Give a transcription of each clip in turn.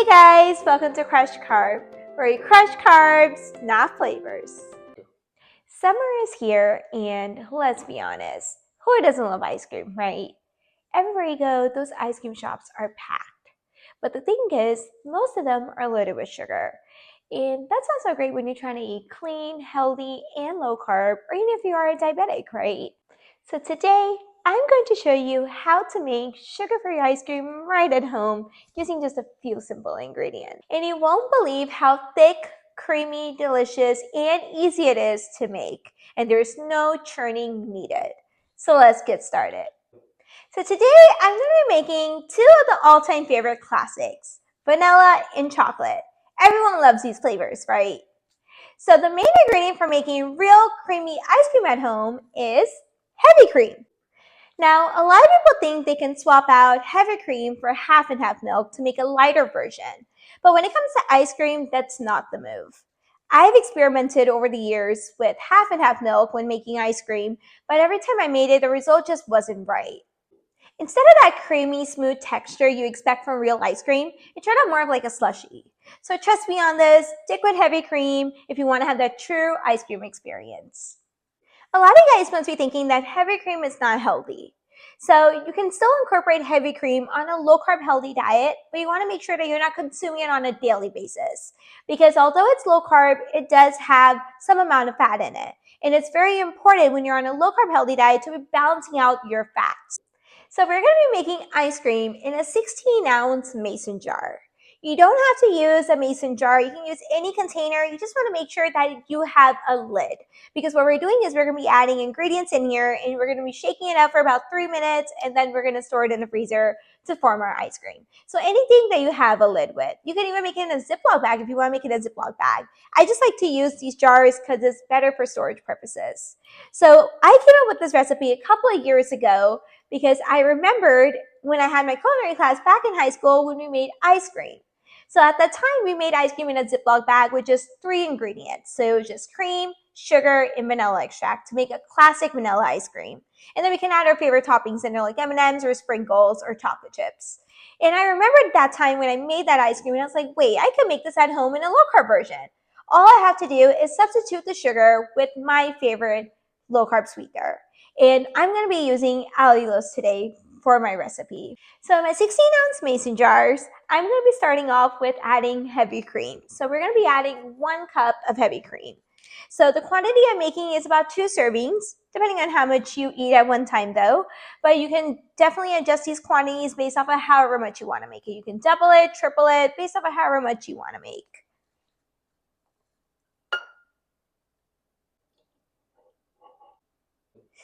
Hey guys, welcome to Crush Carb, where we crush carbs, not flavors. Summer is here, and let's be honest, who doesn't love ice cream, right? Everywhere you go, those ice cream shops are packed. But the thing is, most of them are loaded with sugar. And that's not so great when you're trying to eat clean, healthy, and low carb, or even if you are a diabetic, right? So today, I'm going to show you how to make sugar-free ice cream right at home using just a few simple ingredients. And you won't believe how thick, creamy, delicious, and easy it is to make. And there's no churning needed. So let's get started. So today, I'm going to be making two of the all-time favorite classics, vanilla and chocolate. Everyone loves these flavors, right? So the main ingredient for making real creamy ice cream at home is heavy cream. Now, a lot of people think they can swap out heavy cream for half and half milk to make a lighter version. But when it comes to ice cream, that's not the move. I've experimented over the years with half and half milk when making ice cream, but every time I made it, the result just wasn't right. Instead of that creamy, smooth texture you expect from real ice cream, it turned out more of like a slushie. So trust me on this, stick with heavy cream if you want to have that true ice cream experience. A lot of you guys must be thinking that heavy cream is not healthy. So you can still incorporate heavy cream on a low-carb healthy diet, but you want to make sure that you're not consuming it on a daily basis. Because although it's low-carb, it does have some amount of fat in it. And it's very important when you're on a low-carb healthy diet to be balancing out your fats. So we're going to be making ice cream in a 16-ounce mason jar. You don't have to use a mason jar. You can use any container. You just want to make sure that you have a lid. Because what we're doing is we're going to be adding ingredients in here and we're going to be shaking it up for about 3 minutes and then we're going to store it in the freezer to form our ice cream. So anything that you have a lid with. You can even make it in a Ziploc bag if you want to make it a Ziploc bag. I just like to use these jars because it's better for storage purposes. So I came up with this recipe a couple of years ago because I remembered when I had my culinary class back in high school when we made ice cream. So at that time, we made ice cream in a Ziploc bag with just 3 ingredients. So it was just cream, sugar, and vanilla extract to make a classic vanilla ice cream. And then we can add our favorite toppings in there like M&Ms or sprinkles or chocolate chips. And I remembered that time when I made that ice cream and I was like, wait, I can make this at home in a low-carb version. All I have to do is substitute the sugar with my favorite low-carb sweetener. And I'm going to be using allulose today for my recipe. So in my 16-ounce mason jars, I'm going to be starting off with adding heavy cream. So we're going to be adding 1 cup of heavy cream. So the quantity I'm making is about 2 servings, depending on how much you eat at one time though. But you can definitely adjust these quantities based off of however much you want to make it. You can double it, triple it, based off of however much you want to make.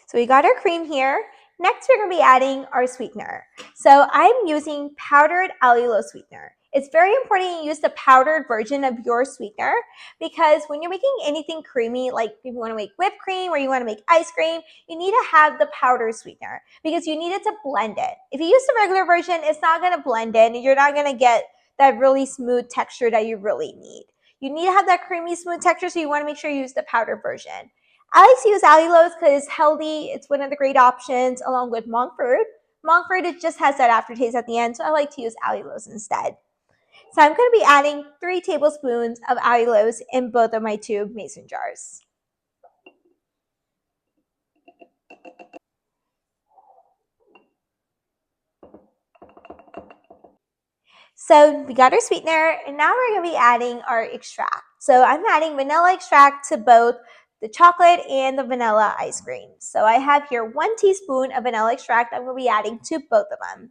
So we got our cream here. Next, we're going to be adding our sweetener. So I'm using powdered allulose sweetener. It's very important you use the powdered version of your sweetener because when you're making anything creamy, like if you want to make whipped cream or you want to make ice cream, you need to have the powdered sweetener because you need it to blend it. If you use the regular version, it's not going to blend in and you're not going to get that really smooth texture that you really need. You need to have that creamy, smooth texture, so you want to make sure you use the powdered version. I like to use allulose because it's healthy. It's one of the great options along with monk fruit. Monk fruit, it just has that aftertaste at the end, so I like to use allulose instead. So I'm going to be adding 3 tablespoons of allulose in both of my 2 mason jars. So we got our sweetener, and now we're going to be adding our extract. So I'm adding vanilla extract to both the chocolate and the vanilla ice cream. So I have here 1 teaspoon of vanilla extract I'm going to be adding to both of them.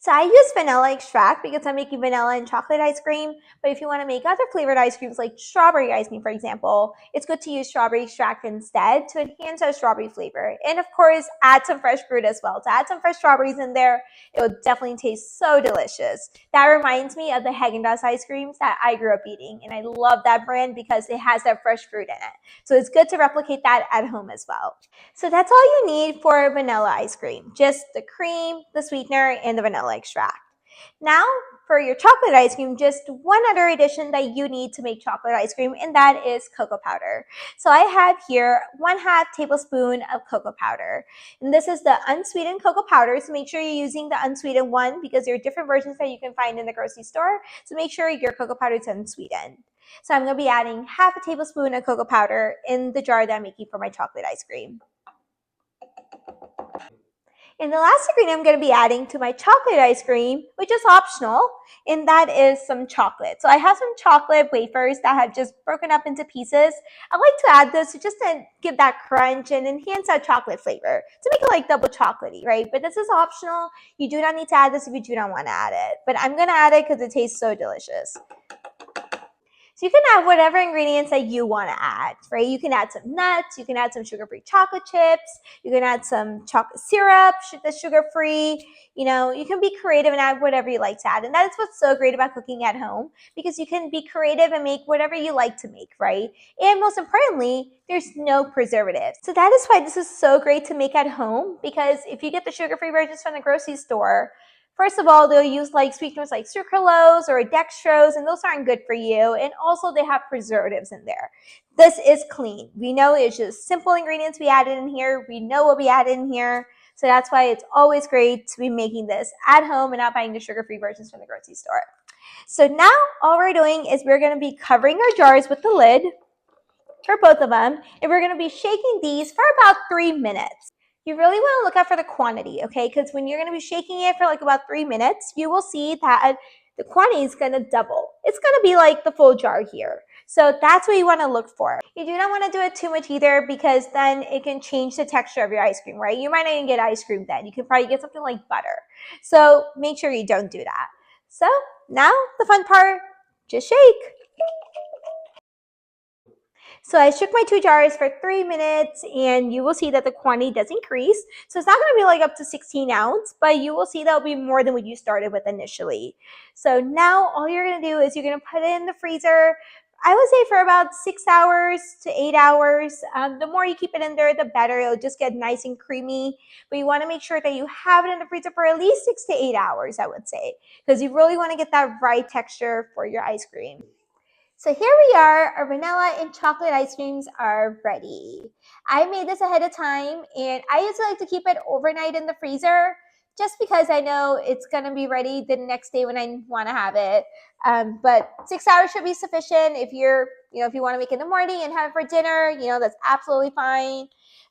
So I use vanilla extract because I'm making vanilla and chocolate ice cream. But if you want to make other flavored ice creams like strawberry ice cream, for example, it's good to use strawberry extract instead to enhance our strawberry flavor. And of course, add some fresh fruit as well. To add some fresh strawberries in there, it will definitely taste so delicious. That reminds me of the Haagen-Dazs ice creams that I grew up eating. And I love that brand because it has that fresh fruit in it. So it's good to replicate that at home as well. So that's all you need for vanilla ice cream. Just the cream, the sweetener, and the vanilla extract. Now, for your chocolate ice cream, just one other addition that you need to make chocolate ice cream, and that is cocoa powder. So I have here 1/2 tablespoon of cocoa powder. And this is the unsweetened cocoa powder, so make sure you're using the unsweetened one because there are different versions that you can find in the grocery store. So make sure your cocoa powder is unsweetened. So I'm going to be adding 1/2 tablespoon of cocoa powder in the jar that I'm making for my chocolate ice cream. And the last ingredient I'm going to be adding to my chocolate ice cream, which is optional, and that is some chocolate. So I have some chocolate wafers that have just broken up into pieces. I like to add this just to give that crunch and enhance that chocolate flavor, to make it like double chocolatey, right? But this is optional. You do not need to add this if you do not want to add it. But I'm going to add it because it tastes so delicious. So you can add whatever ingredients that you want to add, right? You can add some nuts, you can add some sugar-free chocolate chips, you can add some chocolate syrup that's sugar-free. You know, you can be creative and add whatever you like to add. And that is what's so great about cooking at home, because you can be creative and make whatever you like to make, right? And most importantly, there's no preservatives. So that is why this is so great to make at home, because if you get the sugar-free versions from the grocery store, first of all, they'll use like sweeteners like sucralose or dextrose, and those aren't good for you. And also they have preservatives in there. This is clean. We know it's just simple ingredients we added in here. We know what we added in here. So that's why it's always great to be making this at home and not buying the sugar-free versions from the grocery store. So now all we're doing is we're going to be covering our jars with the lid for both of them. And we're going to be shaking these for about 3 minutes. You really want to look out for the quantity, okay? Because when you're going to be shaking it for like about 3 minutes, you will see that the quantity is going to double. It's going to be like the full jar here. So that's what you want to look for. You do not want to do it too much either, because then it can change the texture of your ice cream, right? You might not even get ice cream then. You can probably get something like butter. So make sure you don't do that. So now the fun part, just shake. So I shook my 2 jars for 3 minutes, and you will see that the quantity does increase. So it's not going to be like up to 16 ounce, but you will see that'll be more than what you started with initially. So now all you're going to do is you're going to put it in the freezer. I would say for about 6 hours to 8 hours. The more you keep it in there, the better. It'll just get nice and creamy. But you want to make sure that you have it in the freezer for at least 6 to 8 hours, I would say, because you really want to get that right texture for your ice cream. So here we are, our vanilla and chocolate ice creams are ready. I made this ahead of time, and I usually like to keep it overnight in the freezer just because I know it's gonna be ready the next day when I wanna have it. But 6 hours should be sufficient. If if you wanna make it in the morning and have it for dinner, that's absolutely fine.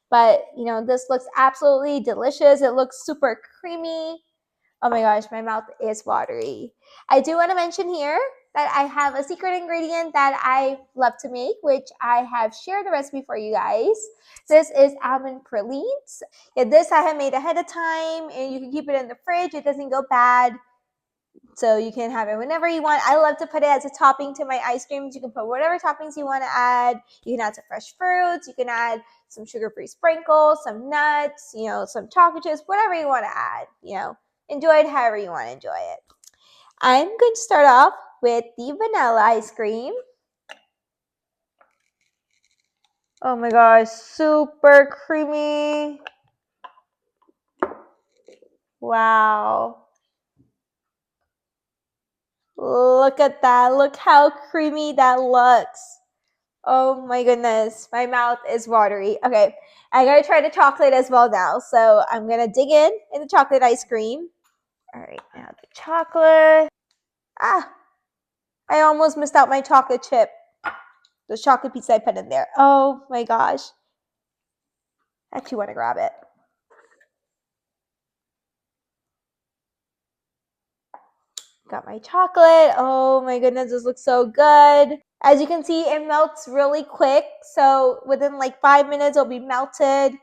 But, this looks absolutely delicious. It looks super creamy. Oh my gosh, my mouth is watery. I do want to mention here that I have a secret ingredient that I love to make, which I have shared the recipe for you guys. This is almond pralines. Yeah, this I have made ahead of time, and you can keep it in the fridge. It doesn't go bad. So you can have it whenever you want. I love to put it as a topping to my ice creams. You can put whatever toppings you want to add. You can add some fresh fruits. You can add some sugar-free sprinkles, some nuts, some chocolate chips, whatever you want to add, Enjoy it however you want to enjoy it. I'm going to start off with the vanilla ice cream. Oh my gosh, super creamy. Wow. Look at that. Look how creamy that looks. Oh my goodness. My mouth is watery. Okay, I gotta try the chocolate as well now. So I'm gonna dig in the chocolate ice cream. All right, now the chocolate. I almost missed out my chocolate chip. The chocolate piece I put in there. Oh my gosh. I actually want to grab it. Got my chocolate. Oh my goodness, this looks so good. As you can see, it melts really quick. So within like 5 minutes, it'll be melted.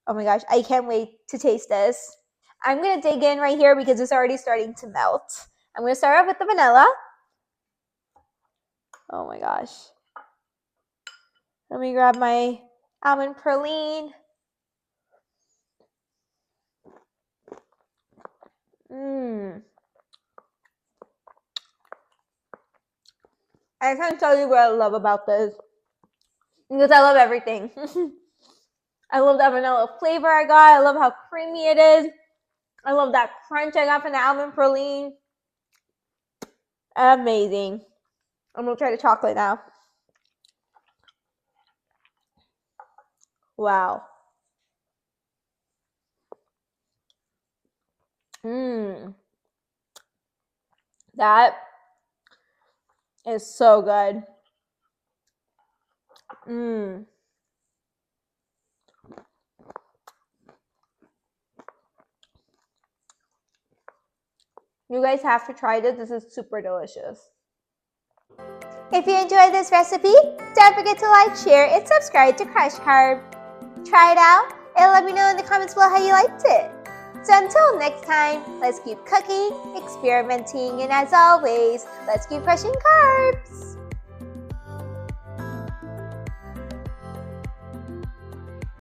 Oh my gosh, I can't wait to taste this. I'm going to dig in right here because it's already starting to melt. I'm going to start off with the vanilla. Oh my gosh. Let me grab my almond praline. I can't tell you what I love about this, because I love everything. I love that vanilla flavor I got. I love how creamy it is. I love that crunch I got from the almond praline. Amazing. I'm gonna try the chocolate now. Wow. That is so good. You guys have to try this. This is super delicious. If you enjoyed this recipe, don't forget to like, share, and subscribe to Crush Carb. Try it out and let me know in the comments below how you liked it. So until next time, let's keep cooking, experimenting, and as always, let's keep crushing carbs.